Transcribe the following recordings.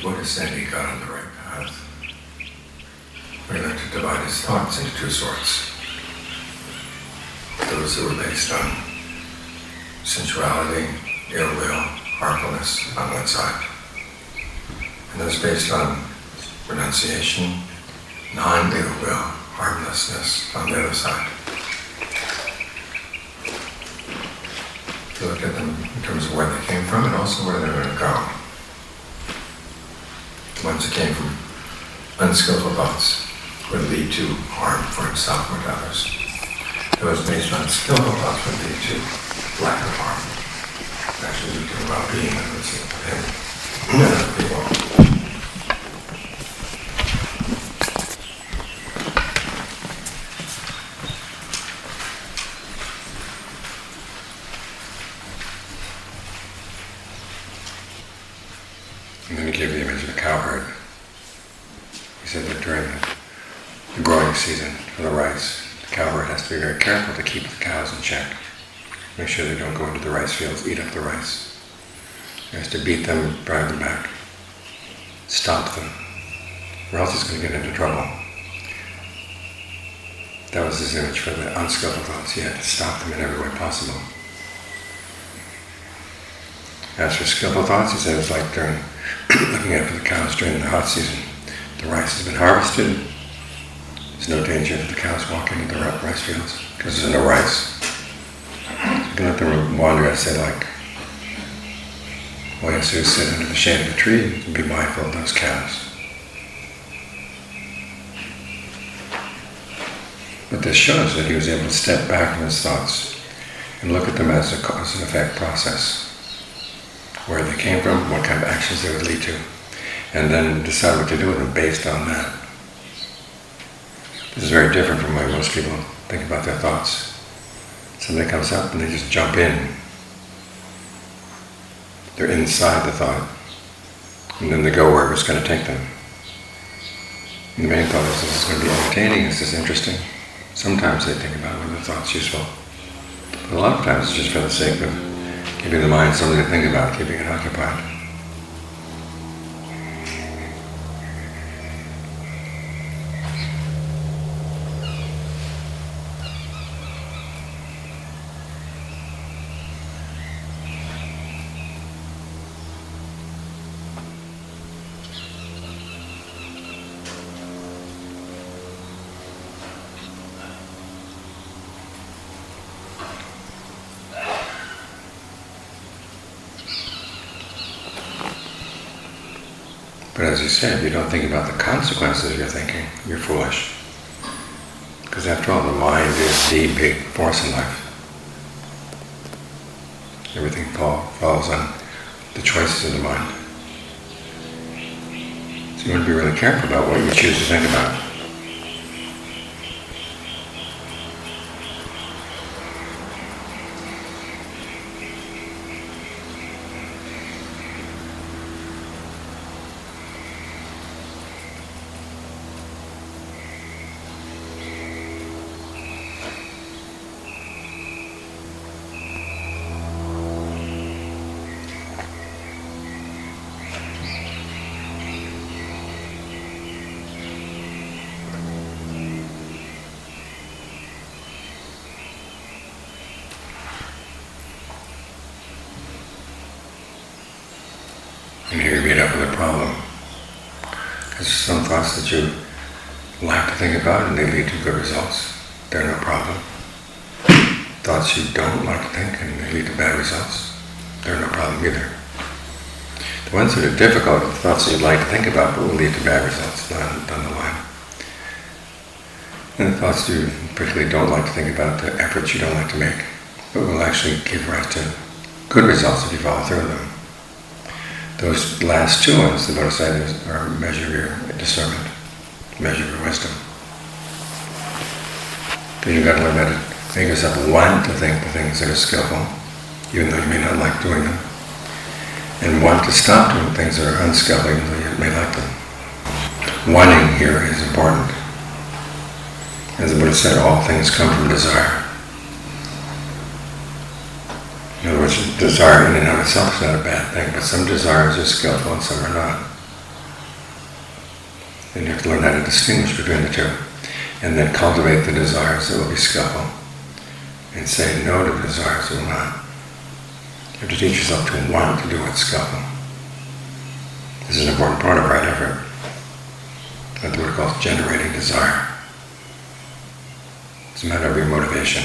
Buddha said he got on the right path. We learned to divide his thoughts into two sorts. Those that were based on sensuality, ill will, harmfulness on one side, and those based on renunciation, non-ill will, harmlessness on the other side. To look at them in terms of where they came from and also where they're going to go. The ones that came from unskillful thoughts would lead to harm for himself or to others. Those based on skillful thoughts would lead to lack of harm. Actually lead to well-being of him and other people. And then he gave the image of a cowherd. He said that during the growing season for the rice, the cowherd has to be very careful to keep the cows in check. Make sure they don't go into the rice fields, eat up the rice. He has to beat them, drive them back, stop them, or else he's going to get into trouble. That was his image for the unskillful thoughts. He had to stop them in every way possible. As for skillful thoughts, he said it's like during looking after the cows during the hot season. The rice has been harvested. There's no danger that the cows walk into the rice fields because there's no rice. You can let them wander, I said, like, well, you have to sit under the shade of a tree and be mindful of those cows. But this shows that he was able to step back from his thoughts and look at them as a cause and effect process. Where they came from, what kind of actions they would lead to, and then decide what to do with them based on that. This is very different from the way most people think about their thoughts. Something comes up and they just jump in. They're inside the thought, and then they go wherever it's going to take them. And the main thought is, this is going to be entertaining, is this interesting? Sometimes they think about whether the thought's useful. But a lot of times it's just for the sake of giving the mind something to think about, keeping it occupied. But as you said, if you don't think about the consequences of your thinking, you're foolish. Because after all, the mind is the big force in life. Everything falls on the choices of the mind. So you want to be really careful about what you choose to think about. And here you meet up with a problem. Because some thoughts that you like to think about and they lead to good results, they're no problem. Thoughts you don't like to think and they lead to bad results, they're no problem either. The ones that are difficult are the thoughts that you'd like to think about but will lead to bad results down the line. And the thoughts you particularly don't like to think about, the efforts you don't like to make, but will actually give rise to good results if you follow through with them. Those last two ones, the Buddha said, are a measure of your discernment, measure of your wisdom. Because you've got to learn how to make yourself want to think the things that are skillful, even though you may not like doing them, and want to stop doing things that are unskillful, even though you may like them. Wanting here is important. As the Buddha said, all things come from desire. In other words, desire in and of itself is not a bad thing, but some desires are skillful and some are not. Then you have to learn how to distinguish between the two, and then cultivate the desires that will be skillful, and say no to the desires that will not. You have to teach yourself to want to do what's skillful. This is an important part of right effort. What the Buddha calls generating desire. It's a matter of your motivation.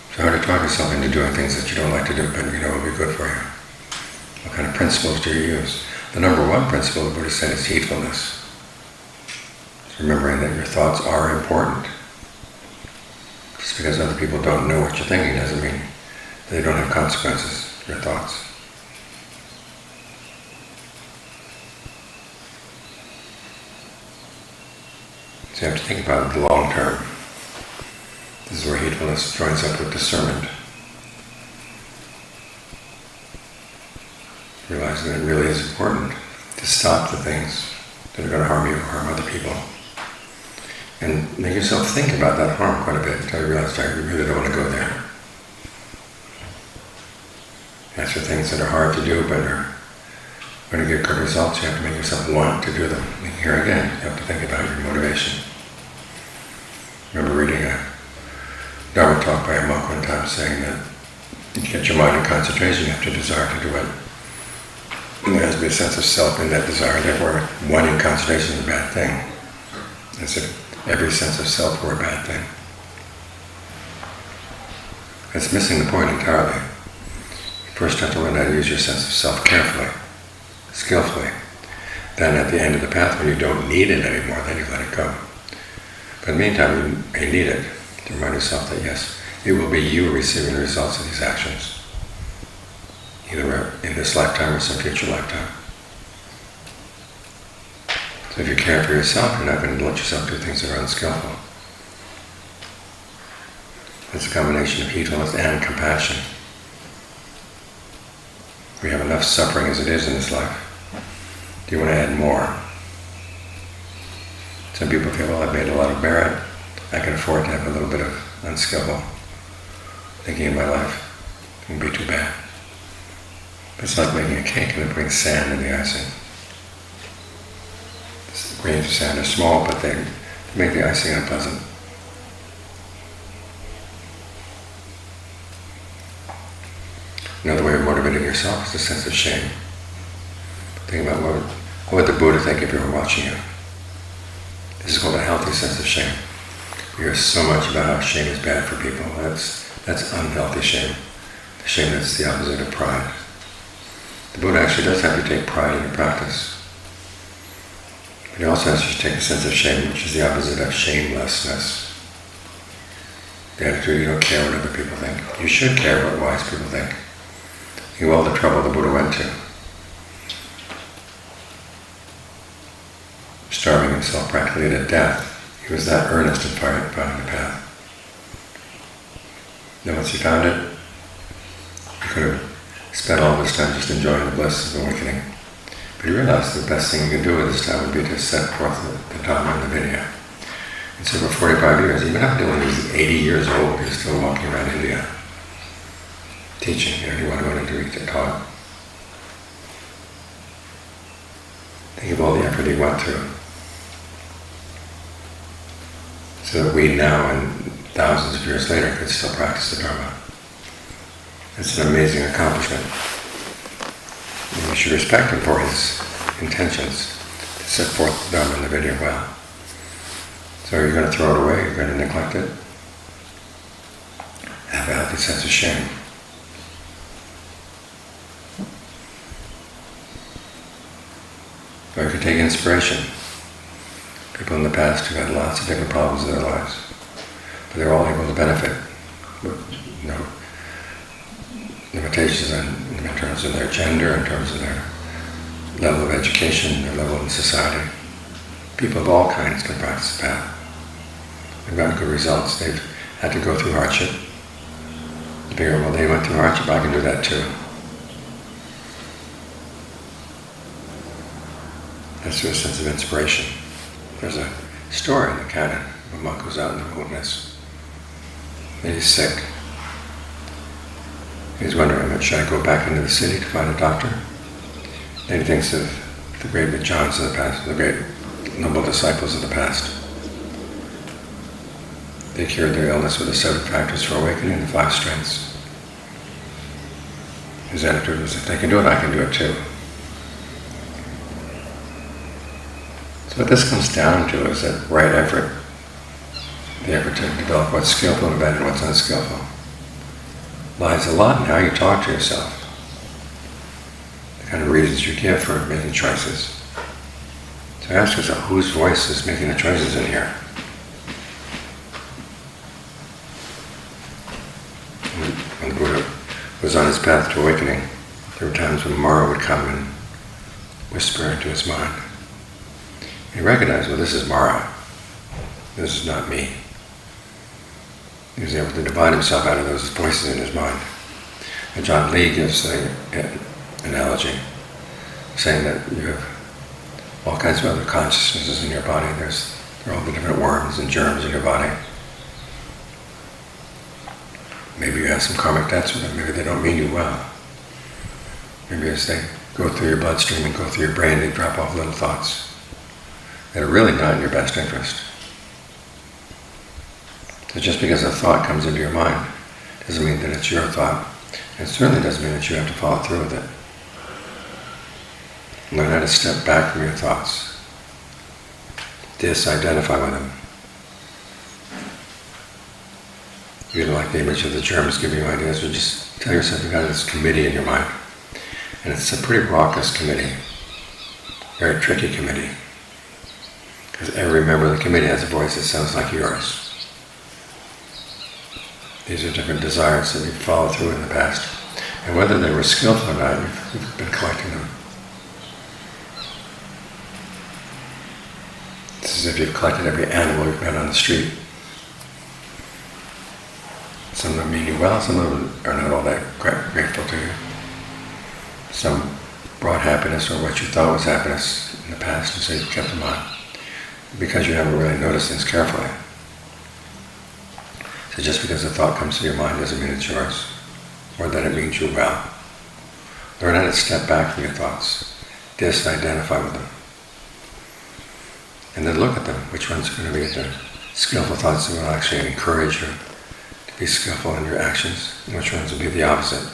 It's hard to talk yourself into doing things that you don't like to do, but you know will be good for you. What kind of principles do you use? The number one principle the Buddha said is heedfulness. It's remembering that your thoughts are important. Just because other people don't know what you're thinking doesn't mean they don't have consequences, your thoughts. So you have to think about the long term. This is where heedfulness joins up with discernment. Realizing that it really is important to stop the things that are going to harm you or harm other people. And make yourself think about that harm quite a bit until you realize that you really don't want to go there. As for things that are hard to do but are going to get good results, you have to make yourself want to do them. And here again, you have to think about your motivation. I remember reading a Dharma talk by a monk one time saying that to get your mind in concentration, you have to desire to do it. And there has to be a sense of self in that desire. Therefore, wanting concentration is a bad thing. As if every sense of self were a bad thing. It's missing the point entirely. First, you have to learn how to use your sense of self carefully, skillfully. Then, at the end of the path, when you don't need it anymore, then you let it go. But in the meantime, you may need it to remind yourself that yes, it will be you receiving the results of these actions, either in this lifetime or some future lifetime. So if you care for yourself, you're not going to let yourself do things that are unskillful. It's a combination of heedfulness and compassion. We have enough suffering as it is in this life. Do you want to add more? Some people feel, well, I've made a lot of merit. I can afford to have a little bit of unskillful thinking in my life. It won't be too bad. But it's like making a cake and then putting sand in the icing. The grains of sand are small, but they make the icing unpleasant. Another way of motivating yourself is a sense of shame. Think about what would the Buddha think if he were watching you. This is called a healthy sense of shame. We hear so much about how shame is bad for people. That's unhealthy shame. The shame that's the opposite of pride. The Buddha actually does have you take pride in your practice. But he also has you take a sense of shame, which is the opposite of shamelessness. The attitude you don't care what other people think. You should care what wise people think. Think of all the trouble the Buddha went to. Starving himself practically to death. He was that earnest in finding the path. Then once he found it, he could have spent all this time just enjoying the bliss of awakening. But he realized the best thing he could do with this time would be to set forth the Dhamma and the Vinaya. And so for 45 years, even up until he was 80 years old, he was still walking around India, teaching everyone who wanted to read and taught. Think of all the effort he went through. So that we now and thousands of years later could still practice the Dharma. It's an amazing accomplishment. And we should respect him for his intentions to set forth the Dharma and the Vinaya well. So are you going to throw it away? Are you going to neglect it? Have a healthy sense of shame. Or you can take inspiration. People in the past who had lots of different problems in their lives, but they're all able to benefit with no limitations in terms of their gender, in terms of their level of education, their level in society. People of all kinds can practice the path. They've gotten good results. They've had to go through hardship. You figure, well, they went through hardship, I can do that too. That's through a sense of inspiration. There's a story in the canon of a monk who's out in the wilderness. And he's sick. He's wondering, should I go back into the city to find a doctor? Then he thinks of the great Ajahns of the past, the great noble disciples of the past. They cured their illness with the 7 factors for awakening, the 5 strengths. His attitude was, if they can do it, I can do it too. So what this comes down to is that right effort, the effort to develop what's skillful in bed and what's unskillful, lies a lot in how you talk to yourself, the kind of reasons you give for making choices. So ask yourself, whose voice is making the choices in here? When the Buddha was on his path to awakening, there were times when Mara would come and whisper into his mind. He recognized, well, this is Mara. This is not me. He was able to divide himself out of those voices in his mind. And John Lee gives the analogy, saying that you have all kinds of other consciousnesses in your body. There are all the different worms and germs in your body. Maybe you have some karmic debts with them. Maybe they don't mean you well. Maybe as they go through your bloodstream and go through your brain, they drop off little thoughts that are really not in your best interest. So just because a thought comes into your mind doesn't mean that it's your thought. It certainly doesn't mean that you have to follow through with it. Learn how to step back from your thoughts. Disidentify with them. You don't like the image of the germs giving you ideas, or just tell yourself you've got this committee in your mind. And it's a pretty raucous committee, very tricky committee. Because every member of the committee has a voice that sounds like yours. These are different desires that you've followed through in the past. And whether they were skillful or not, you've been collecting them. It's as if you've collected every animal you've met on the street. Some of them mean you well, some of them are not all that grateful to you. Some brought happiness or what you thought was happiness in the past, and so you kept them on. Because you haven't really noticed things carefully. So just because a thought comes to your mind doesn't mean it's yours, or that it means you well. Learn how to step back from your thoughts, disidentify with them, and then look at them. Which ones are going to be the skillful thoughts that will actually encourage you to be skillful in your actions, and which ones will be the opposite.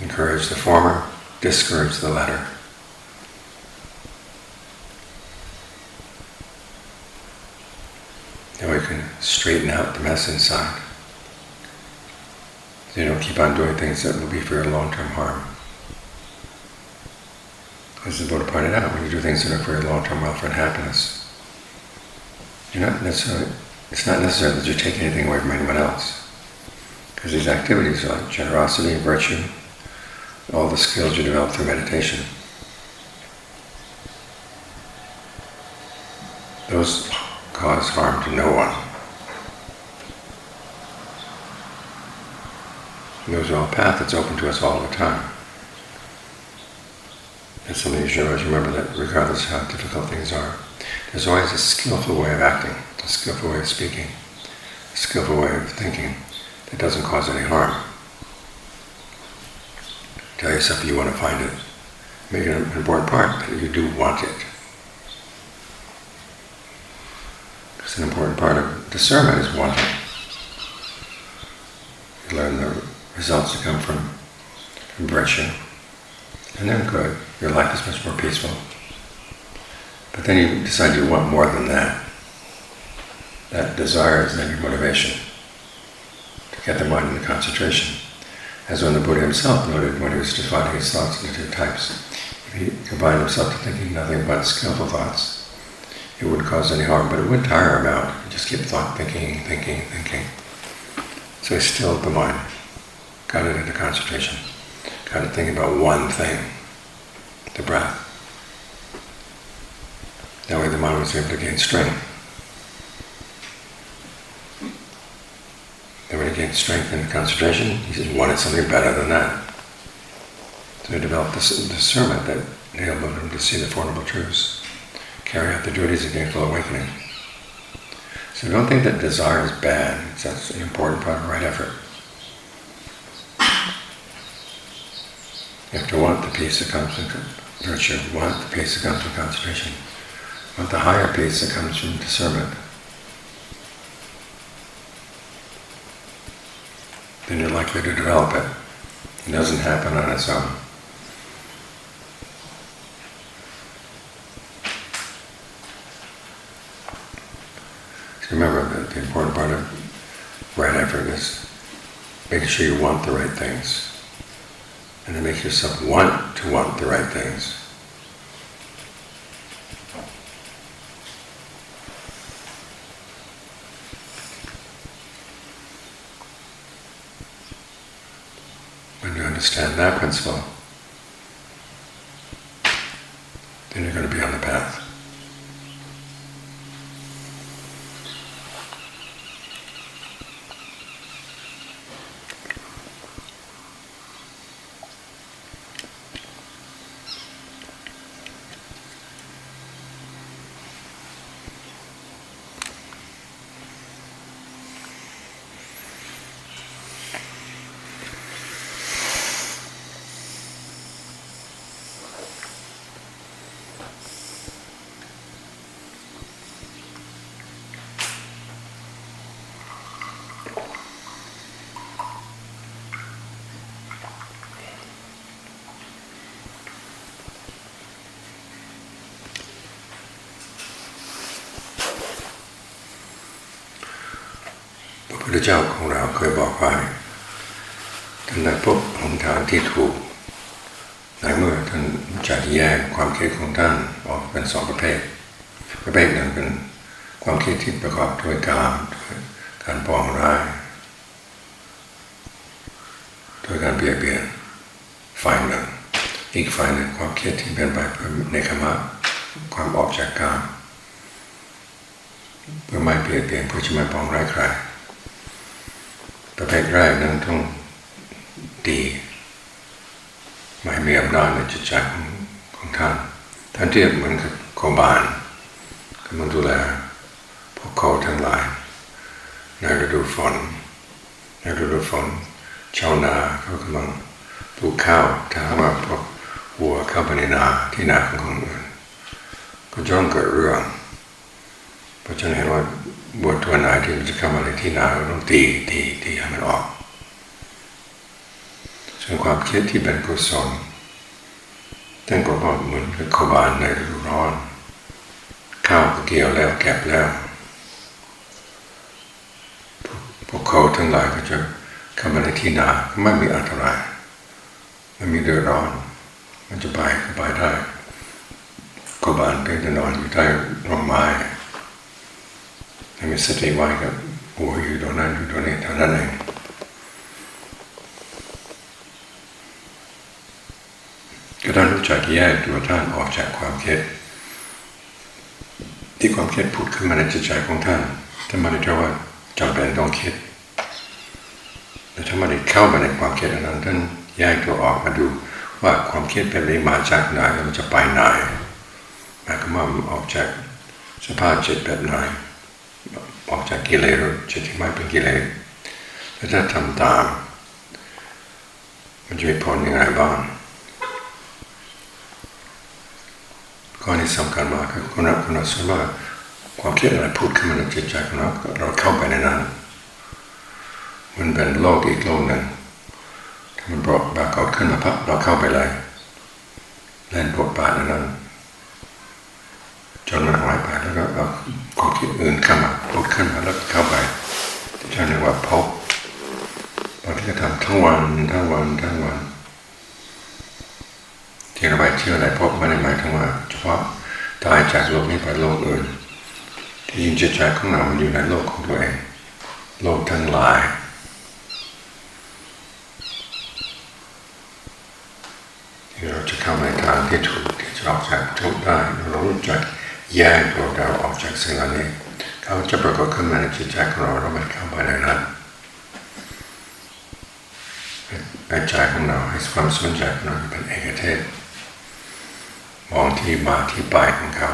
Encourage the former, discourage the latter. That way you can straighten out the mess inside. So you don't keep on doing things that will be for your long-term harm. As the Buddha pointed out, when you do things that are for your long-term welfare and happiness, it's not necessary that you take anything away from anyone else. Because these activities are like generosity, virtue, all the skills you develop through meditation. Those cause harm to no one. And those are all paths that's open to us all the time. That's something you should always remember, that regardless of how difficult things are, there's always a skillful way of acting, a skillful way of speaking, a skillful way of thinking that doesn't cause any harm. Tell yourself you want to find it. Make it an important part that you do want it. Because an important part of discernment is wanting. You learn the results that come from virtue, and then good. Your life is much more peaceful. But then you decide you want more than that. That desire is then your motivation to get the mind into concentration. As when the Buddha himself noted when he was dividing his thoughts into 2 types. If he confined himself to thinking nothing but skillful thoughts, it wouldn't cause any harm, but it would tire him out. He'd just keep thinking. So he stilled the mind, got it into concentration, got it thinking about one thing, the breath. That way the mind was able to gain strength. Then when he gained strength and concentration, he wanted something better than that. So he developed this discernment that enabled him to see the Four Noble Truths, carry out the duties of gainful awakening. So don't think that desire is bad. That's an important part of right effort. You have to want the peace that comes from virtue, want the peace that comes from concentration, want the higher peace that comes from discernment. Then you're likely to develop it. It doesn't happen on its own. So remember that the important part of right effort is making sure you want the right things. And to make yourself want to want the right things. When you understand that principle, then you're going to be on the path.พระพุทธเจ้าของเราเคยบอกว่าท่านได้พบหนทางที่ถูกในเมื่อท่านจะแยกความคิดของท่านออกเป็นสองประเภทประเภทหนึ่งเป็นความคิดที่ประกอบด้วยกามด้วยการปองร้ายด้วยการเบียดเบียนฝ่ายหนึ่งอีกฝ่ายหนึ่งความคิดที่เป็นไปเพื่อเนกขัมมะความออกจากกามเพื่อไม่เบียดเบียนเพื่อจะไม่ปองร้ายใครประเภทแรกนั้นต้องดีไม่มีอำนาจในจิตใจของท่านเทียบเหมือนกับโคบานกำลังดูแลพวกเขาทั้งหลายในฤดูฝนชาวนาเขากำลังปลูกข้าวถ้าว่าพวกวัวเข้าไปในนาที่นาของคนอื่นก็จะต้องเกิดเรื่องเพราะฉะนั้นเห็นว่าวัวตัวไหนที่มันจะเข้ามาในที่นาเราต้องตีให้มันออกส่วนความคิดที่เป็นกุศลท่านก็บอกเหมือนกับโคบานในฤดูร้อนข้าวก็เกี่ยวแล้วเก็บแล้วพวกเขาทั้งหลายก็จะเข้ามาในที่นาไม่มีอันตรายไม่มีเดือดร้อนมันจะไปก็ไปได้โคบานก็จะนอนอยู่ใต้ร่มไม้ให้มีสติไว้กับหัวอยู่ตรงนั้นอยู่ตรงนี้เท่านั้นเองก็ต้องรู้จักแยกตัวท่านออกจากความคิดที่ความคิดผุดขึ้นมาในจิตใจของท่านถ้าไม่ได้เท่าว่าจำเป็นต้องคิดแต่ถ้าไม่ได้เข้ามาในความคิดนั้นท่านแยกตัวออกมาดูว่าความคิดแบบนี้มาจากไหนแล้วมันจะไปไหนหมายความว่ามันออกจากสภาพจิตแบบไหนออกจากกิเลสหรือจิตที่ไม่เป็นกิเลสแล้วถ้าทำตามมันจะมีผลยังไงบ้างข้อนี้สำคัญมากคือคนเราสมมติว่าความคิดอะไรพูดขึ้นมาในจิตใจของเราเข้าไปในนั้นมันเป็นโลกอีกโลกหนึ่งถ้ามันปรากฏขึ้นมาพับเราเข้าไปเลยเล่นบทบาทนั้นจนมันหายไปแล้วก็เอาความคิดอื่นเข้ามาพูดขึ้นมาแล้วเข้าไปจะเรียกว่าพบบางทีก็ทำทั้งวันที่เราไปเชื่ออะไรพบไม่ได้หมายถึงว่าเฉพาะตายจากโลกนี้ไปโลกอื่นที่ยิ่งจิตใจของเรามันอยู่ในโลกของตัวเองโลกทั้งหลายที่เราจะเข้าในทางที่ถูกที่จะออกจากทุกข์ได้เรารู้จักแยกตัวเราออกจากสิ่งเหล่านี้เขาจะปรากฏขึ้นมาในจิตใจของเราไม่เข้าไปในนั้นในใจของเราให้ความสนใจของเราเป็นเอกเทศมองที่มาที่ไปของเขา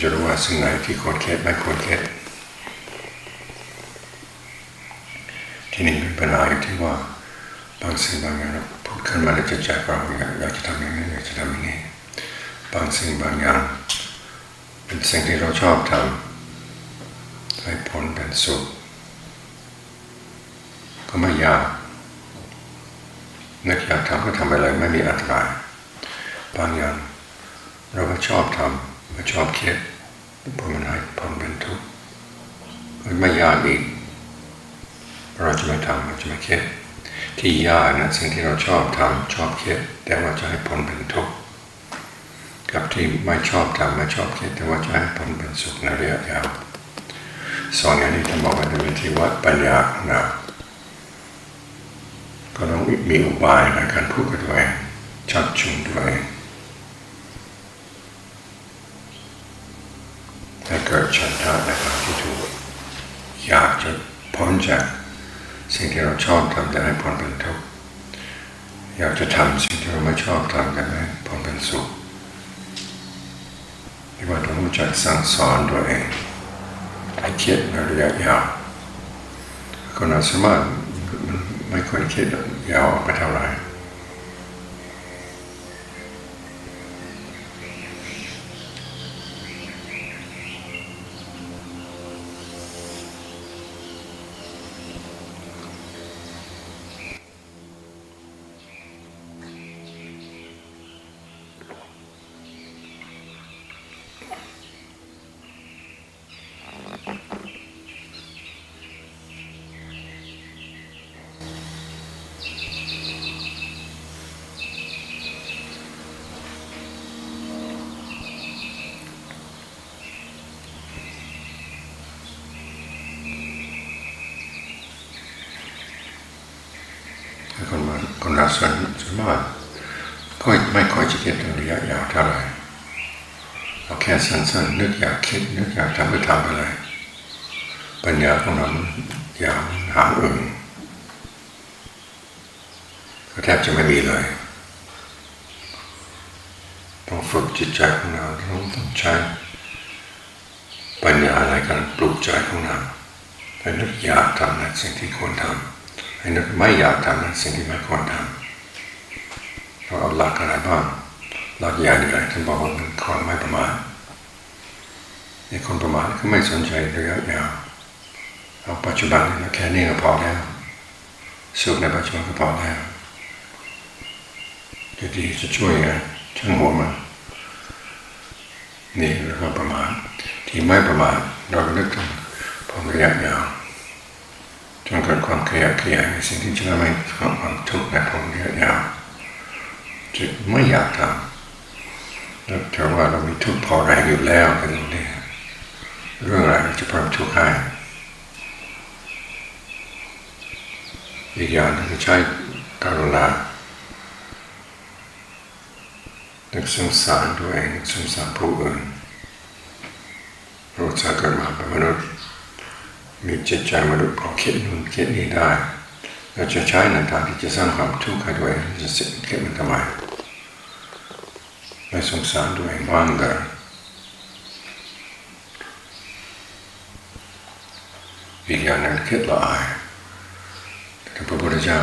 จะรู้ว่าสิ่งไหนที่ควรคิดไม่ควรคิดที่นี่เป็นปัญหาอยู่ที่ว่าบางสิ่งบางอย่างเราพูดขึ้นมาในใจเราอยากจะทำอย่างนี้อยากจะทำอย่างนี้บางสิ่งบางอย่างเป็นสิ่งที่เราชอบทำให้ผลเป็นสุขก็ไม่ยากนึกอยากทำก็ทำไปเลยไม่มีอันตรายบางอย่างเราไม่ชอบทำไม่ชอบคิดเพราะมันให้ผลเป็นทุกข์มันไม่ยากอีกเราจะไม่ทำเราจะไม่คิดที่ยากนะสิ่งที่เราชอบทำชอบคิดแต่ว่าจะให้ผลเป็นทุกข์กับที่ไม่ชอบทำไม่ชอบคิดแต่ว่าจะให้ผลเป็นสุขในระยะยาวสองอย่างนี้ท่านบอกว่าเป็นที่วัดปัญญาของเราก็ต้องมีอุบายในการพูดกับตัวเองชักจูงตัวเองให้เกิดฉันทะในทางที่ถูกอยากจะพ้นจากสิ่งที่เราชอบทำแต่ให้ผลเป็นทุกข์อยากจะทำสิ่งที่เราไม่ชอบทำแต่ให้ผลเป็นสุขที่ว่าต้องรู้จักสั่งสอนตัวเองให้คิดในระยะยาวคนเราสามารถไม่ค่อยคิดยาวไปเท่าไหร่คนเราส่วนมากก็ไม่ค่อยจะคิดถึงระยะยาวเท่าไหร่เราแค่สั้นๆนึกอยากคิดนึกอยากทำก็ทำไปเลยปัญญาของเรายาวหางอื่นก็แทบจะไม่มีเลยต้องฝึกจิตใจของเราต้องใช้ปัญญาในการปลุกใจของเราให้นึกอยากทำในสิ่งที่ควรทำให้นึกไม่อยากทำในสิ่งที่ไม่ควรทำเราเอาหลักอะไรบ้างหลักใหญ่ใหญ่ท่านบอกว่าเป็นความไม่ประมาทในคนประมาทก็ไม่สนใจระยะยาวเอาปัจจุบันนี่แค่นี้ก็พอแล้วสุขในปัจจุบันก็พอแล้วจะดีจะช่วยไงช่างหัวมันนี่เรียกว่าประมาทที่ไม่ประมาทเราก็นึกถึงผลระยะยาวจนเกิดความขยายในสิ่งที่จะทำให้ความทุกข์ในผลระยะยาวจะไม่อยากทำแล้วถือว่าเรามีทุกข์พอแรงอยู่แล้วกันนี่เรื่องอะไรจะเพิ่มทุกข์ให้อีกอย่างนึงใช้กรุณานึกสงสารตัวเองสงสารผู้อื่นเราจะเกิดมาเป็นมนุษย์มีจิตใจมนุษย์พอคิดนู่นคิดนี่ได้เราจะใช้ในทางที่จะสร้างความทุกข์ให้ตัวเองจะเสียคิดมันทำไมไม่สงสารตัวเองบ้างเลยอีกอย่างนึงคิดละอายแต่พระพุทธเจ้า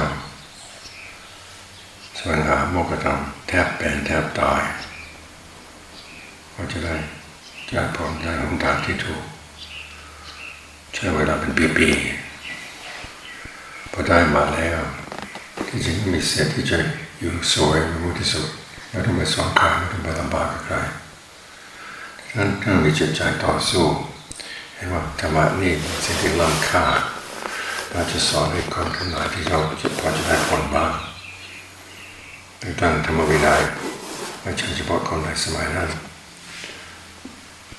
แสวงหาโมกขธรรมแทบเป็นแทบตายก็จะได้ผลได้หนทางที่ถูกใช้เวลาเป็นปีๆพอได้มาแล้วที่จริงมีเศษที่จะอยู่สวยมีที่สุดไม่ต้องไปสอนใครไม่ต้องไปลำบากกับใครท่านมีจิตใจต่อสู้เห็นว่าธรรมะนี่เป็นสิ่งที่ล้ำค่าเราจะสอนให้คนทั้งหลายที่เราพอจะได้ผลบ้างตั้งธรรมวินัยไม่ใช่เฉพาะคนในสมัยนั้น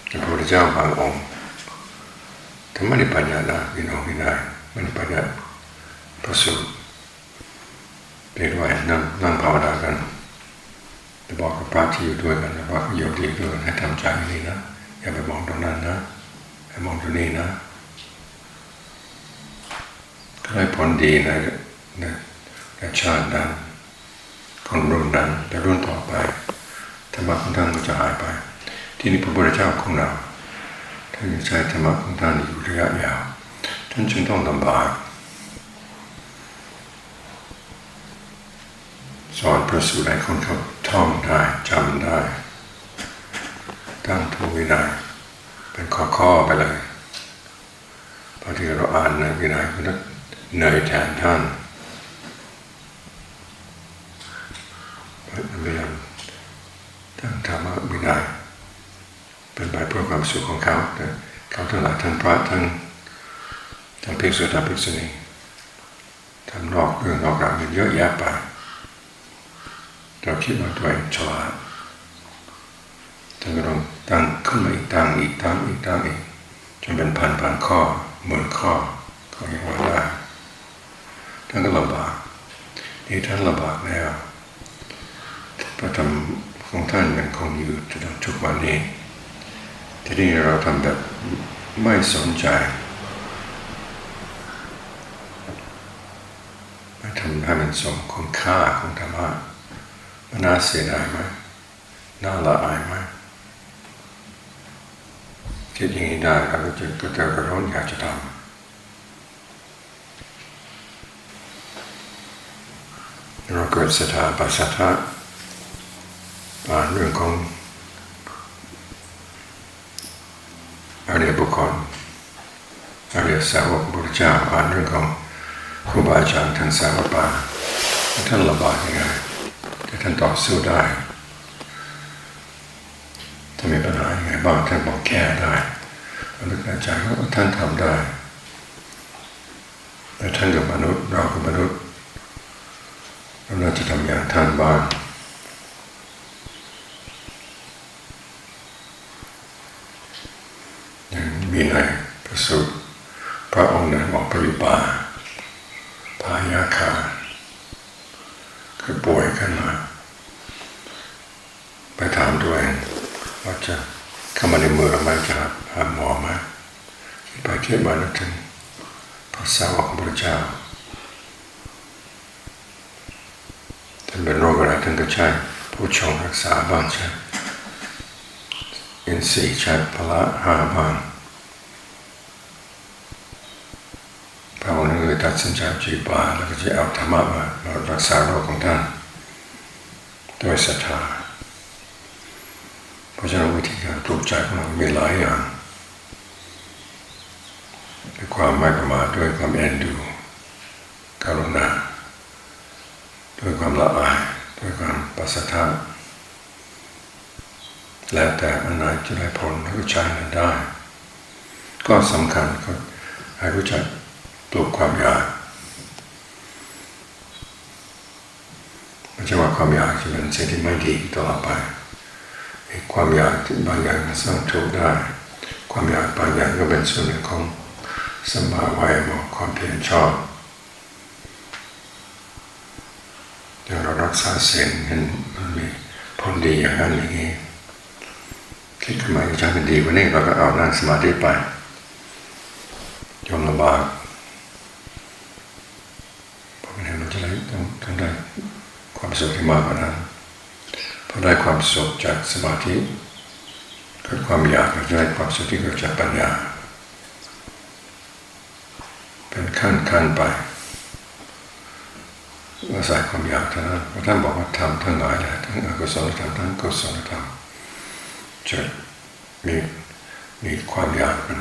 พระพุทธเจ้าบางองค์ท่านไม่ได้ปัญญานะวินัยไม่ได้ปัญญาประสูติเรียกว่านั่งภาวนากันจะบอกกับพระที่อยู่ด้วยกันนะว่าโยมที่อยู่ด้วยกันให้ทำใจนี้นะอย่าไปมองตรงนั้นนะให้มองตรงนี้นะก็ได้ผลดีในชาตินั้นคนรุ่นนั้นและรุ่นต่อไปธรรมะของท่านก็จะหายไปท ที่นี่พระพุทธเจ้าของเราท่านใช้ธรรมะของท่านอยู่ระยะยาวท่านจึงต้องลำบากสอนพระสูตรให้คนเขาท่องได้จำได้ตั้งทุกวินัยเป็นข้อๆไปเลยบางทีเราอ่านในวินัยก็ต้องเหนื่อยแทนท่านพยายามตั้งธรรมะวินัยเป็นไปเพื่อความสุขของเขาแต่เขาทั้งหลายทั้งพระทั้งภิกษุทั้งภิกษุณีทำนอกเรื่องนอกราวมันเยอะแยะไปเราคิดว่าตัวเองฉลาดท่านก็ต้องตั้งขึ้นมาอีกตั้งอีกจนเป็นพันข้อหมื่นข้อเขายังว่าได้ท่านก็ลำบากนี่ท่านลำบากแล้วพระธรรมของท่านยังคงอยู่จนทุกวันนี้ที่นี่เราทำแบบไม่สนใจไม่ทำให้มันสมคุณค่าของธรรมะมันน่าเสียดายไหมน่าละอายไหมคิดอย่างนี้ได้เราก็จะกระตือรือร้นอยากจะทำเราเกิดศรัทธาปัสสัทธะอ่านเรื่องของอริยบุคคลอริยสาวกพระพุทธเจ้าอ่านเรื่องของครูบาอาจารย์ท่านสาวกป่าท่านลำบากยังไงแต่ท่านต่อสู้ได้ถ้ามีปัญหาอย่างไรบ้างท่านบอกแก้ได้เราลึกในใจว่าท่านทำได้แต่ท่านกับมนุษย์เรากับมนุษย์เราจะทำอย่างท่านบ้างอย่างมีในพระสูตรพระองค์นั้นออกปริป่าพายาคาคือป่วยขึ้นมาไปถามตัวเองว่าจะเข้ามาในเมืองไหมจะหาหมอไหมไปเที่ยวมานึกถึงพระสาวกของพระเจ้าท่านเป็นโรคอะไรท่านก็ใช้ผู้ชงรักษาบ้างใช่อินทรีย์ใช้พละ5 บ้างพระองค์นั้นเลยตัดสินใจจีบาแล้วก็จะเอาธรรมะมารักษาโรคของท่านด้วยศรัทธาเพราะฉะนั้นวิธีการปลุกใจของเรามีหลายอย่างด้วยความไม่ประมาทด้วยความเอ็นดูกรุณาด้วยความละอายด้วยความปัสสัทธะแล้วแต่อันไหนจะได้ผลแล้วก็ใช้นั้นได้ก็สำคัญก็ให้รู้จักปลุกความอยากไม่ใช่ว่าความอยากจะเป็นสิ่งที่ไม่ดีตลอดไปความอยากบางอย่างสร้างทุกข์ได้ความอยากบางอย่างก็เป็นส่วนหนึ่งของสัมมาวิมุตติความเพียรชอบอย่างเรารักษาศีลเห็นมันมีผลดีอย่างนั้นอย่างนี้คิดขึ้นมาจะเป็นดีวันนี้เราก็เอานั่งสมาธิไปยอมลำบากเพราะมันจะต้องได้ความสุขที่มากกว่านั้นพอได้ความสุขจากสมาธิเกิดความอยากจะได้ความสุขที่เกิดจากปัญญาเป็นขั้นไปอาศัยความอยากเท่านั้นท่านบอกว่าทำทั้งหลายแหละทั้งอกุศลธรรมทั้งกุศลธรรมจะมีความอยากเป็น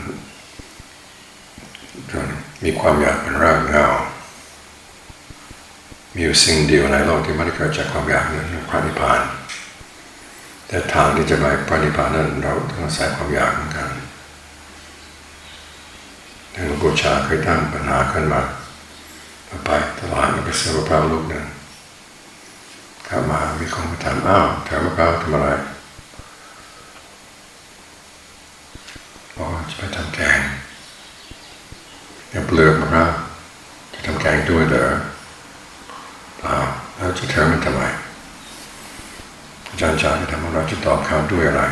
มีความอยากเป็นรากเหง้ามีอยู่สิ่งเดียวในโลกที่ไม่ได้เกิดจากความอยากนั้นคือพระนิพพานแต่ทางที่จะไปพระนิพพานนั้นเราต้องอาศัยความอยากเหมือนกันหลวงปู่ชาเคยตั้งปัญหาขึ้นมาไปตลาดไปซื้อมะพร้าวลูกหนึ่งข้ามามีคนมาถามอ้าวแถวมะพร้าวทำอะไรบอกว่าจะไปทำแกงเนี่ยเปลือกมะพร้าวจะทำแกงด้วยเด้อเปล่าแล้วจะเทมันทำไมอาจารย์ชาจะทำอะไรจะตอบข่าวด้วยอะไร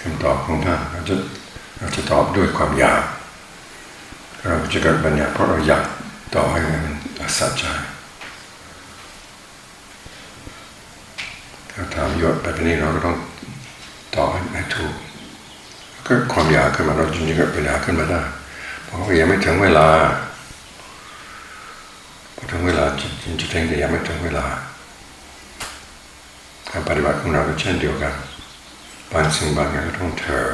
คำตอบของท่านเราจะตอบด้วยความอยากเราจะเกิดปัญญาเพราะเราอยากต่อให้มันสัจจะ เขาถามยศแบบนี้เราก็ต้องตอบให้ถูกก็ความอยากขึ้นมาเราจริงๆก็ปัญญาขึ้นมาได้เพราะว่ายังไม่ถึงเวลาพอถึงเวลาจริงๆแต่ยังไม่ถึงเวลาการปฏิบัติของเราก็เช่นเดียวกันบางสิ่งบางอย่างก็ต้องเธอ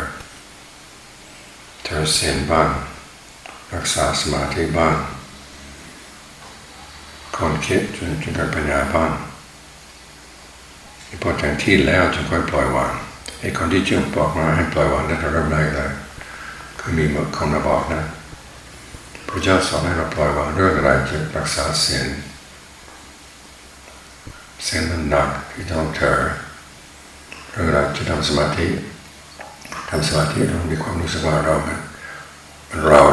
เสียนบ้างรักษาสมาธิบ้างคนคิดจนเกิดปัญญาบ้างพอถึงที่แล้วจึงค่อยปล่อยวางไอ้คนที่จึงบอกมาให้ปล่อยวางได้เริ่มได้เลยคือมีคนมาบอกนะพระเจ้าสอนให้เราปล่อยวางเรื่องอะไรจะรักษาเสียนมันหนักที่ต้องเธอเรื่องอะไรจะทำสมาธิเรามีความรู้สึกว่าเรา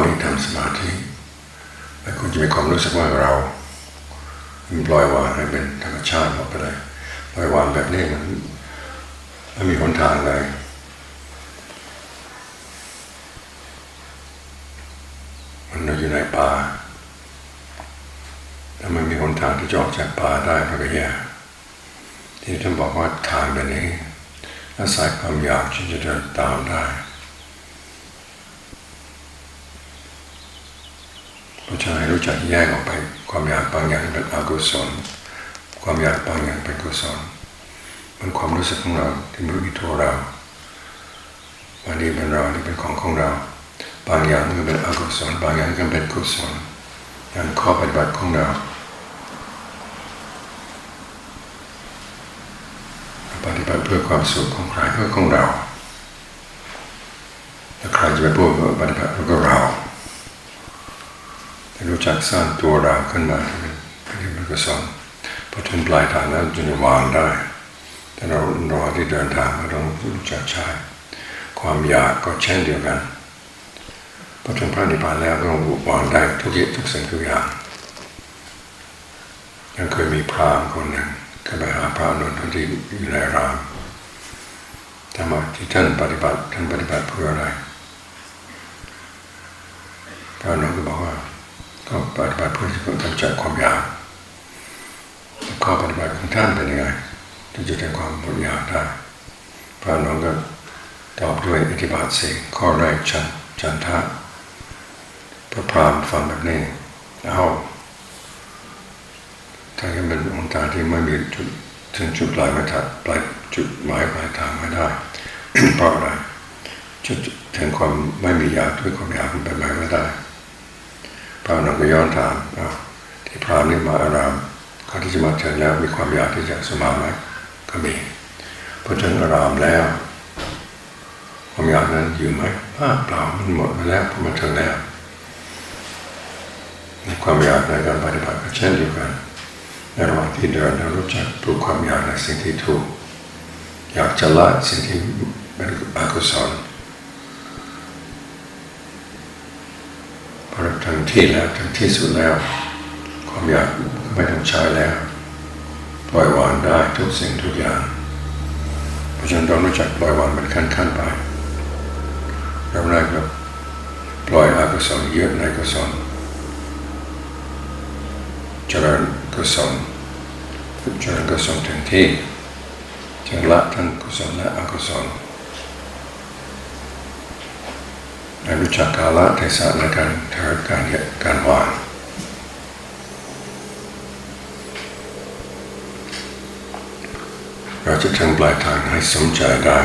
นี่ทำสมาธิแล้วคุณจะมีความรู้สึกว่าเราปล่อยวางให้เป็นธรรมชาติออกไปเลยปล่อยวางแบบนี้มันไม่มีหนทางเลยมันอยู่ในป่าถ้ามันมีหนทางที่จะออกจากป่าได้มันก็แย่ที่ท่านบอกว่าทางแบบนี้อาศัยความอยากที่จะเดินตามได้เพราะฉะนั้นรู้จักแยกออกไปความอยากบางอย่างเป็นอกุศลความอยากบางอย่างเป็นกุศลมันความรู้สึกของเราที่มันมีตัวเราวันนี้เป็นเราที่เป็นของเราบางอย่างก็เป็นอกุศลบางอย่างก็เป็นกุศลอย่างข้อปฏิบัติของเราปฏิบัติเพื่อความสุขของใครเพื่อของเราถ้าใครจะไปพูดว่าปฏิบัติเพื่อเรารู้จักสร้างตัวเราขึ้นมาเป็นกุศลพอถึงปลายทางแล้วจะวางได้แต่เราที่เดินทางเราต้องรู้จักใช้ความอยากก็เช่นเดียวกันพอถึงพระนิพพานแล้วก็ต้องวางได้ทุกสิ่งทุกอย่างยังเคยมีพราหมณ์คนหนึ่งก็ไปหาพระอนุนที่อยู่ในรามถามว่าที่ท่านปฏิบัติเพื่ออะไรพระอนุนก็บอกว่าก็ปฏิบัติเพื่อที่จะกำจัดความอยากข้อปฏิบัติของท่านเป็นยังไงที่จะถึงความหมดอยากได้พระอนุนก็ตอบด้วยอิทธิบาทสี่ข้อแรกฉันทะพระพราหมณ์ฟังแบบนี้ถ้าเป็นองค์การที่ไม่มีถึงจุดหมายจุดหมายปลายทางไม่ได้ เพราะอะไรจุดถึงความไม่มีอยากด้วยความอยากมันเป็นไปไม่ได้พระอนุนก็ย้อนถามที่พราหมณ์นี่มาอารามเขาที่จะมาถึงแล้วมีความอยากที่จะสมาธิไหมก็มีพอถึงอารามแล้วความอยากนั้นอยู่ไหมเปล่ามันหมดไปแล้วพอมาถึงแล้วความอยากในการปฏิบัติก็เช่นเดียวกันในระหว่างที่เดินเรารู้จักปลุกความอยากในสิ่งที่ถูกอยากจะละสิ่งที่เป็นอกุศลพอถึงที่แล้วถึงที่สุดแล้วความอยากไม่ต้องใช้แล้วปล่อยวางได้ทุกสิ่งทุกอย่างเพราะฉะนั้นเรารู้จักปล่อยวางเป็นขั้นไปเราแรกเราปล่อยอกุศลยึดในกุศลเจริญกุศลถึงที่จะละทั้งกุศลและอกุศลและรู้จักกาลเทศะในการเถิดการวางเราจะถึงปลายทางให้สมใจได้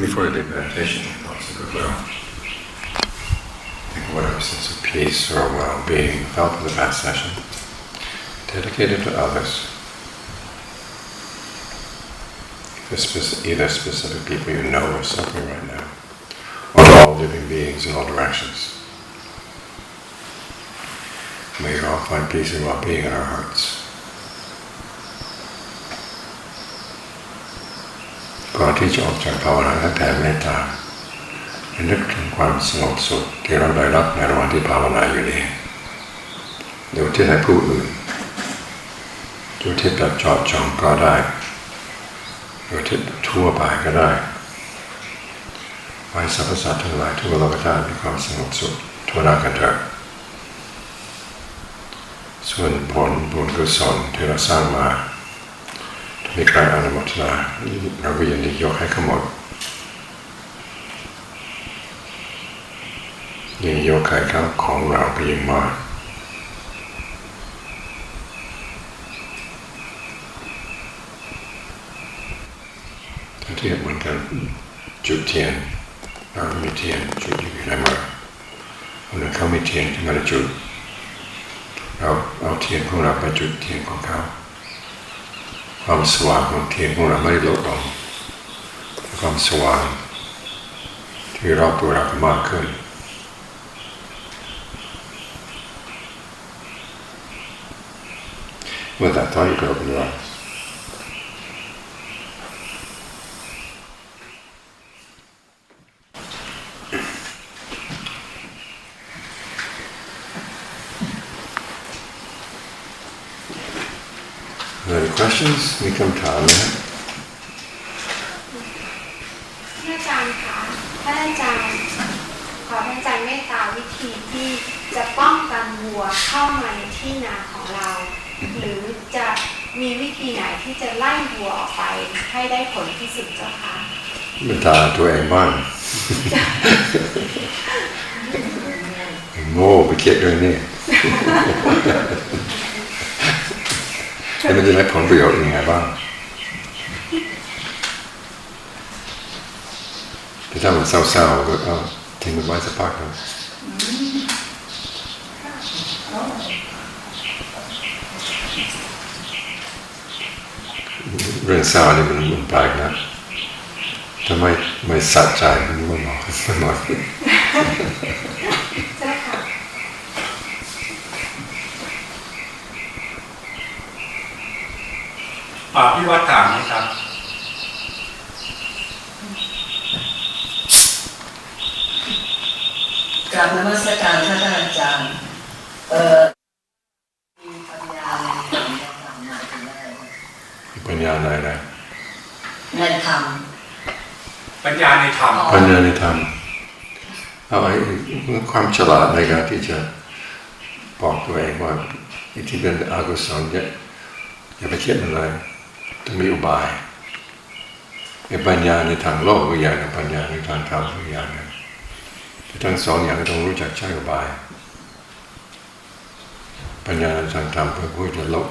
before you leave meditation, thoughts of goodwill. Think of whatever sense of peace or well-being felt in the past session, dedicated to others. Either specific people you know are suffering right now, or all living beings in all directions. May you all find peace and well-being in our hearts. ก่อนที่จะออกจากภาวนาและแผ่เมตตาให้นึกถึงความสงบสุขที่เราได้รับในระหว่างที่ภาวนาอยู่นี้หรือที่ให้ผู้อื่นอยู่ที่แบบเจาะจงก็ได้อยู่ที่ทั่วไปก็ได้ไว้สรรพสัตว์ทั้งหลายทั่วโลกธาตุมีความสงบสุขทั่วหน้ากันเถิดส่วนผลบุญกุศลที่เราสร้างมามีใครอนุโมทนาเราก็ยินดียกให้เขาหมดยิ่งยกใครเขาของเราก็ยิ่งมากถ้าเทียบเหมือนกันจุดเทียนเรามีเทียนจุดอยู่ในมือคนอื่นเขามีเทียนที่ไม่ได้จุดเราเอาเทียนของเราไปจุดเทียนของเขาความสว่างของเทียนของเราไม่ได้ลดลงความสว่างที่รอบตัวเรามากขึ้นเมื่อแต่ตอนที่เราเป็นเราAny questions? มีคำถามไหมครับท่านอาจารย์คะท่านอาจารย์ขอท่านอาจารย์เมตตาวิธีที่จะป้องกันวัวเข้ามาในที่นาของเรา หรือจะมีวิธีไหนที่จะไล่วัวออกไปให้ได้ผลที่สุดเจ้าคะเมตตาตัวเองบ้างโง่ไปเกลียดเรื่องนี้แล้วมันจะได้ผลประโยชน์ยังไงบ้างแต่ถ้ามันเศร้าๆก็ทิ้งมันไว้สักพักนึงเรื่องเศร้านี่มันแปลกนะถ้าไม่สะใจมันไม่หมดพี่วัดถามนะครับกราบนมัสการท่านอาจารย์มีปัญญาในธรรมหมายถึงอะไรปัญญาในอะไรในธรรมปัญญาในธรรมปัญญาในธรรมเอาไอ้ความฉลาดในการที่จะบอกตัวเองว่าที่เป็นอกุศลอย่าไปคิดอะไรต้องมีอุบายไอ้ปัญญาในทางโลกก็อย่างนึงปัญญาในทางธรรมก็อย่างนึงทั้งสองอย่างก็ต้องรู้จักใช้อุบายปัญญาในทางธรรมเพื่อจะลด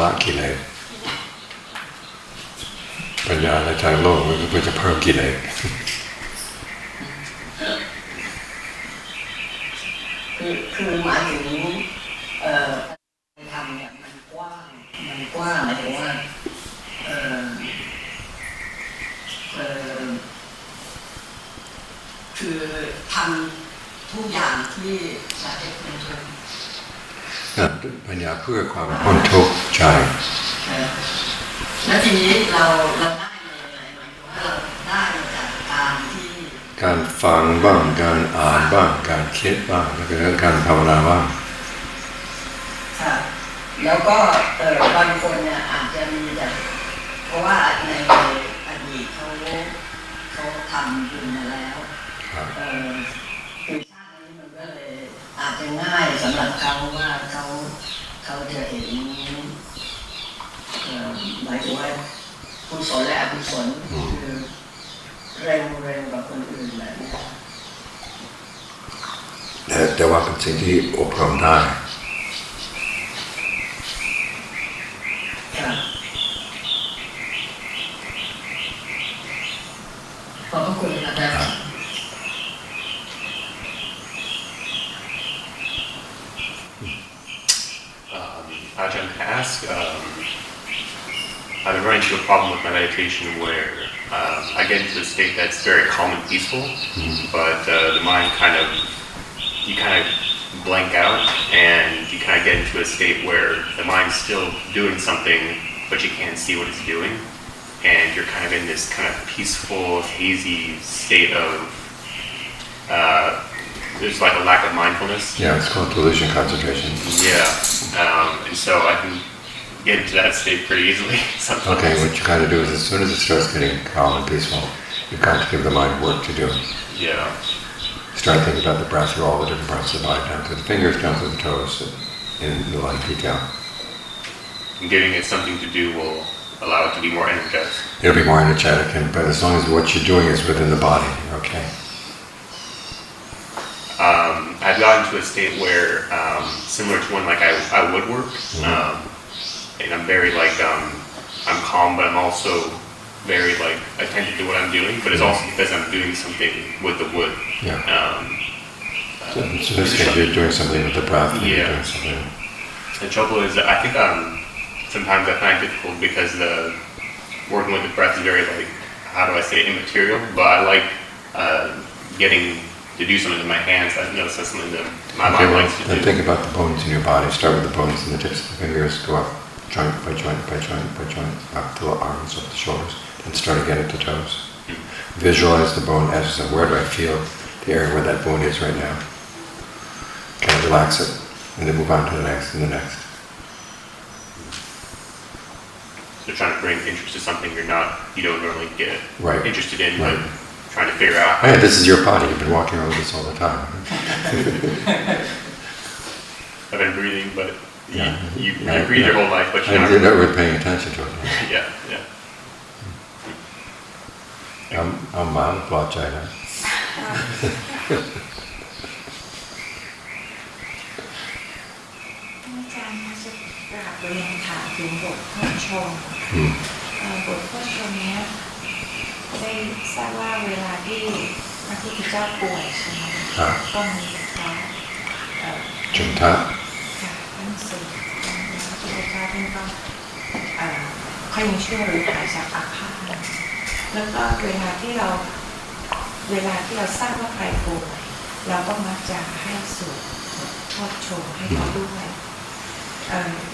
ละกิเลสปัญญาในทางโลกเพื่อจะเพิ่มกิเลสคือหมายถึงธรรมเนี่ยมันกว้างหมายถึงว่าคือทำทุกอย่างที่จะให้พ้นทุกข์ปัญญาเพื่อความพ้นทุกข์ใช่แล้วทีนี้เราได้มาอย่างไรหมายถึงว่าเราได้มาจากการฟังบ้างการอ่านบ้างการคิดบ้างแล้วก็การภาวนาบ้างแล้วก็บางคนเนี่ยอาจจะมีแบบเพราะว่าในอดีตเขาทำบุญมาแล้วคือชาตินี้มันก็เลยอาจจะง่ายสำหรับเขาว่าเขาจะเห็นหมายถึงว่ากุศลและอกุศลคือเร็วกว่าคนอื่นแบบนี้แต่ว่าเป็นสิ่งที่อบรมได้ ask. I've been running into a problem with my meditation where I get into a state that's very calm and peaceful, but the mind you kind of blank out, and you kind of get into a state where the mind's still doing something, but you can't see what it's doing, and you're kind of in this kind of peaceful, hazy state of there's like a lack of mindfulness. Yeah, it's called delusion concentration. Yeah, and so I can get into that state pretty easily sometimes. Okay, what you got to do is as soon as it starts getting calm and peaceful, you've got to give the mind work to do. Yeah. Start thinking about the breath through all the different parts of the body, down through the fingers, down through the toes, in a lot of detail. And giving it something to do will allow it to be more energetic. It'll be more energetic, but as long as what you're doing is within the body, you're okay. I've gotten to a state where, similar to one like I would work, and I'm very I'm calm, but I'm also very attentive to what I'm doing, but it's also because I'm doing something with the wood. Yeah. So in this case, you're doing something with the breath. And yeah. You're doing something. The trouble is, I think sometimes I find it difficult because working with the breath is very how do I say, immaterial. But I like getting to do something with my hands. I know that's something that my mind likes to do. Then think about the bones in your body. Start with the bones and the tips of the fingers. Go up joint by joint by joint by joint, up to the arms, up the shoulders. And start again at the toes. Visualize the bone as where do I feel the area where that bone is right now. Kind of relax it, and then move on to the next and the next. So trying to bring interest to something you don't normally get right. interested in, right. but trying to figure out. Oh, yeah, this is your body. You've been walking around with this all the time. I've been breathing, but yeah. you breathe your whole life, but you're not really paying attention to it. Yeah. I'm mild, plot China. อาจารย์คะจะกราบเรียนถามถึงบทโพชฌงค์บทโพชฌงค์นี้ได้ทราบว่าเวลาที่พระพุทธเจ้าป่วยใช่ไหมก็มีพระจุนทะท่านสื่อพระพุทธเจ้าท่านก็ค่อยยังช่วยเหลือหายจากอาพาธแล้วก็เวลาที่เราทราบว่าใครป่วยเราก็มักจะให้สวดโพชฌงค์ให้เขาด้วย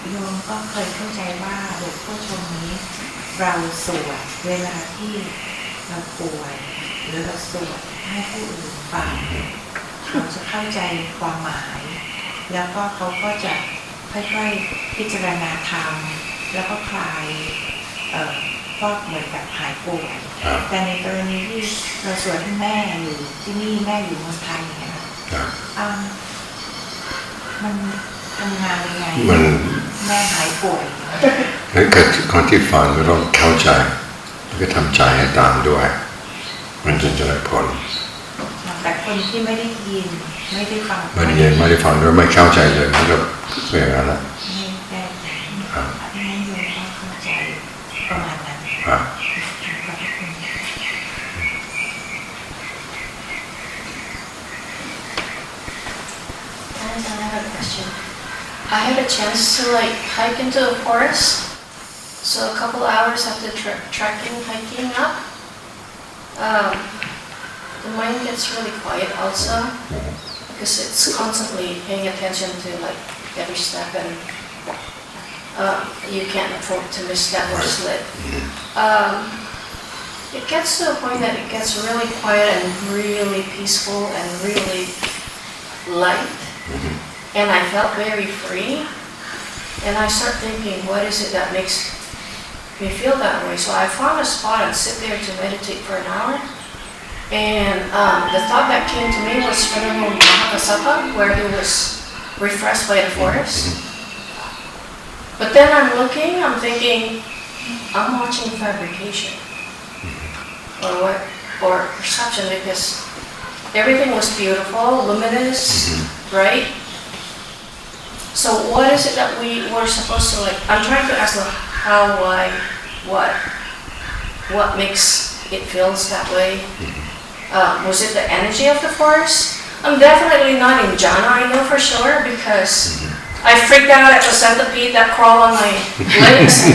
โยมก็เคยเข้าใจว่าบทโพชฌงค์นี้เราสวดเวลาที่เราป่วยหรือเราสวดให้ผู้อื่นฟังเขาจะเข้าใจความหมายแล้วก็เขาก็จะค่อยๆพิจารณาธรรมแล้วก็คลายก็เหมือนกับหายป่วยแต่ในกรณีที่เราสวดให้แม่อยู่ที่นี่แม่อยู่เมืองไทยเนี่ยมันทำงานยังไงแม่หายป่วยแล้วเกิดคนที่ฟังก็ต้องเข้าใจแล้วก็ทำใจให้ตามด้วยมันจึงจะได้ผลแต่คนที่ไม่ได้ยินไม่ได้ฟังไม่ได้ฟังแล้วไม่เข้าใจเลยมันก็เสียงานละไม่ได้ไม่โยมก็เข้าใจประมาณนั้นI have a question. I had a chance to hike into the forest, so a couple hours after hiking up, the mind gets really quiet also because it's constantly paying attention to every step, and you can't afford to misstep or slip. It gets to a point that it gets really quiet and really peaceful and really light. And I felt very free, and I start thinking, what is it that makes me feel that way? So I found a spot and sit there to meditate for an hour, and the thought that came to me was Venerable Mahakasapa, where he was refreshed by the forest. But then I'm thinking, I'm watching fabrication, or perception, because everything was beautiful, luminous, bright. So what is it that we were supposed to I'm trying to ask how, why, what makes it feels that way? Was it the energy of the forest? I'm definitely not in jhana, I know for sure, because I freaked out at the centipede that crawled on my legs.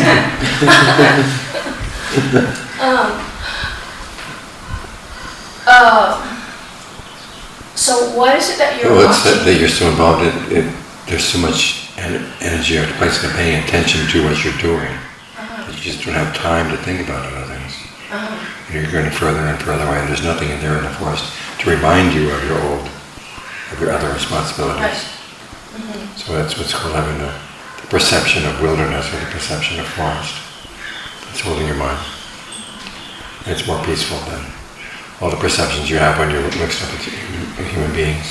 So what is it that you're Well, it's watching? that you're so involved in there's so much energy or placing and paying attention to what you're doing that you just don't have time to think about other things. You're going further and further away. There's nothing in there in the forest to remind you of your other responsibilities. So that's what's called having the perception of wilderness or the perception of forest. It's holding your mind. It's more peaceful than all the perceptions you have when you're mixed up with human beings.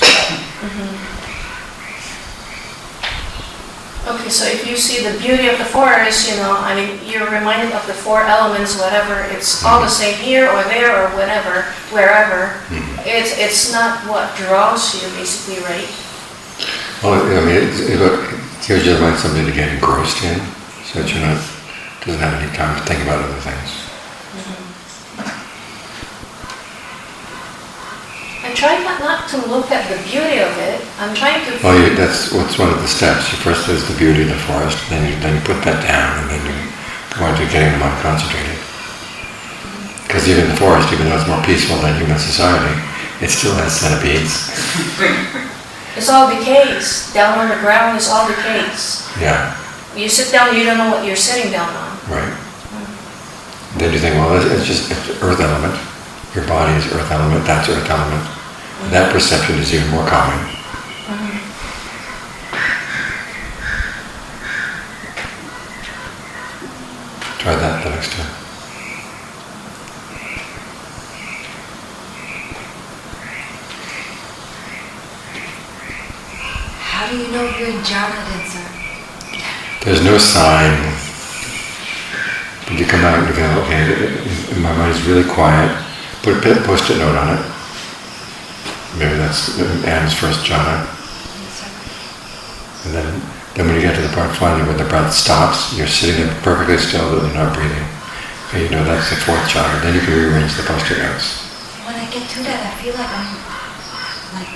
Okay, so if you see the beauty of the forest, I mean, you're reminded of the four elements, whatever. It's all the same here or there or whatever, wherever. It's not what draws you, basically, right? Well, I mean, it gives your mind something to get engrossed in, so that you're not doesn't have any time to think about other things. I try not to look at the beauty of it. I'm trying to. Well, that's what's one of the steps. First there's the beauty of the forest, then you put that down, and then you go into getting the mind concentrated. Because even the forest, even though it's more peaceful than human society, it still has centipedes. It's all decays. Down on the ground is all decays. Yeah. You sit down, you don't know what you're sitting down on. Right. Then you think, well, it's earth element. Your body is earth element, that's earth element. And that perception is even more common. Try that the next time. How do you know you're in jhana then, sir? There's no sign. But you come out and you go, okay, my mind is really quiet. Put a post-it note on it. Maybe that's Anne's first jhana. And then when you get to the part finally when the breath stops, you're sitting there perfectly still, but you're not breathing. Okay, you know that's the fourth jhana. Then you can rearrange the post-it notes. When I get to that, I feel like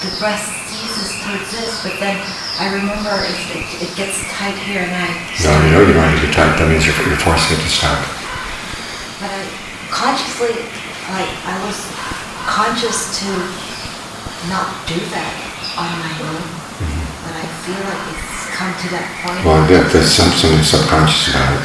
the breath ceases towards this, but then I remember it gets tight here, and I. No, you know your mind to be tight. That means you're forcing it to stop. But I consciously, I was conscious to not do that on my own. But I feel like it's come to that point. Well, there's something subconscious about it.